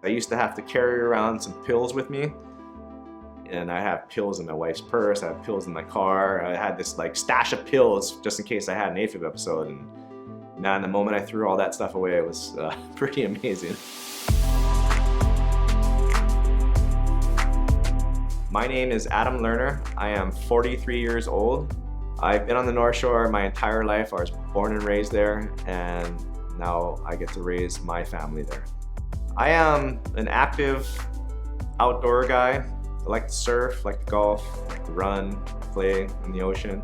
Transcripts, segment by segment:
I used to have to carry around some pills with me, and I have pills in my wife's purse, I have pills in my car. I had this like stash of pills just in case I had an AFib episode, and man, the moment I threw all that stuff away, it was pretty amazing. My name is Adam Lerner. I am 43 years old. I've been on the North Shore my entire life. I was born and raised there, and now I get to raise my family there. I am an active outdoor guy. I like to surf, like to golf, like to run, play in the ocean,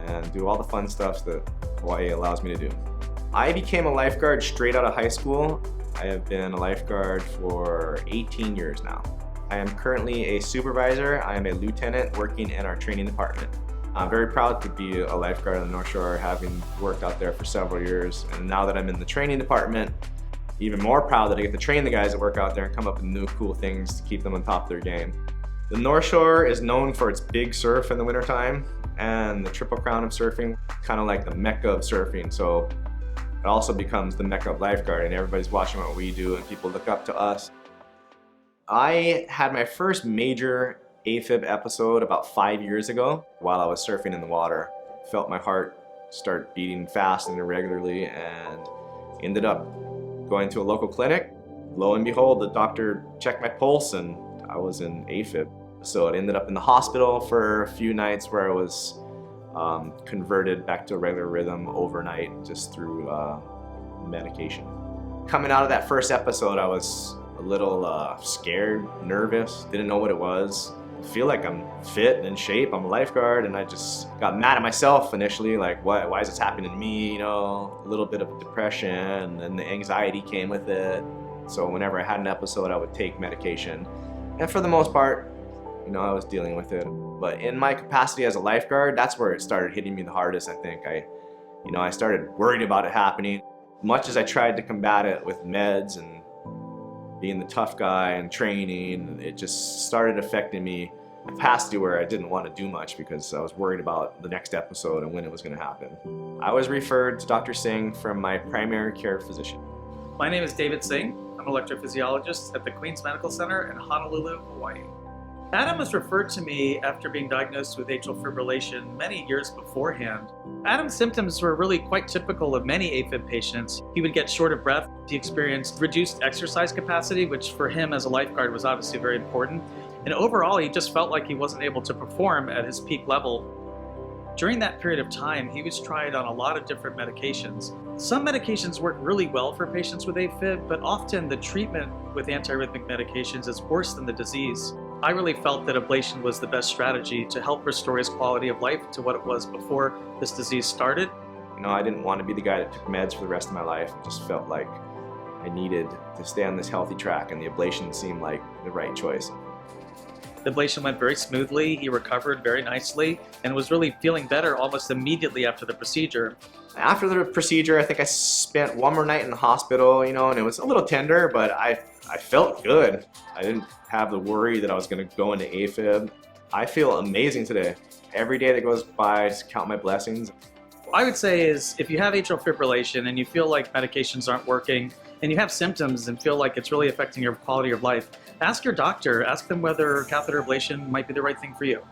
and do all the fun stuff that Hawaii allows me to do. I became a lifeguard straight out of high school. I have been a lifeguard for 18 years now. I am currently a supervisor. I am a lieutenant working in our training department. I'm very proud to be a lifeguard on the North Shore, having worked out there for several years. And now that I'm in the training department, even more proud that I get to train the guys that work out there and come up with new cool things to keep them on top of their game. The North Shore is known for its big surf in the wintertime, and the Triple Crown of surfing, kind of like the mecca of surfing. So it also becomes the mecca of lifeguard, and everybody's watching what we do and people look up to us. I had my first major AFib episode about 5 years ago while I was surfing in the water. Felt my heart start beating fast and irregularly, and ended up going to a local clinic. Lo and behold, the doctor checked my pulse and I was in AFib. So it ended up in the hospital for a few nights where I was converted back to a regular rhythm overnight just through medication. Coming out of that first episode, I was a little scared, nervous, didn't know what it was. I feel like I'm fit and in shape, I'm a lifeguard, and I just got mad at myself initially, like why is this happening to me, you know, a little bit of depression, and then the anxiety came with it. So whenever I had an episode, I would take medication, and for the most part, you know, I was dealing with it. But in my capacity as a lifeguard, that's where it started hitting me the hardest, I think. I started worried about it happening. Much as I tried to combat it with meds and being the tough guy and training, it just started affecting me in a capacity where I didn't want to do much because I was worried about the next episode and when it was going to happen. I was referred to Dr. Singh from my primary care physician. My name is David Singh. I'm an electrophysiologist at the Queens Medical Center in Honolulu, Hawaii. Adam was referred to me after being diagnosed with atrial fibrillation many years beforehand. Adam's symptoms were really quite typical of many AFib patients. He would get short of breath. He experienced reduced exercise capacity, which for him as a lifeguard was obviously very important. And overall, he just felt like he wasn't able to perform at his peak level. During that period of time, he was tried on a lot of different medications. Some medications work really well for patients with AFib, but often the treatment with antiarrhythmic medications is worse than the disease. I really felt that ablation was the best strategy to help restore his quality of life to what it was before this disease started. You know, I didn't want to be the guy that took meds for the rest of my life. I just felt like I needed to stay on this healthy track, and the ablation seemed like the right choice. The ablation went very smoothly. He recovered very nicely and was really feeling better almost immediately after the procedure. After the procedure, I think I spent one more night in the hospital, you know, and it was a little tender, but I felt good. I didn't have the worry that I was going to go into AFib. I feel amazing today. Every day that goes by, I just count my blessings. What I would say is if you have atrial fibrillation and you feel like medications aren't working and you have symptoms and feel like it's really affecting your quality of life, ask your doctor, ask them whether catheter ablation might be the right thing for you.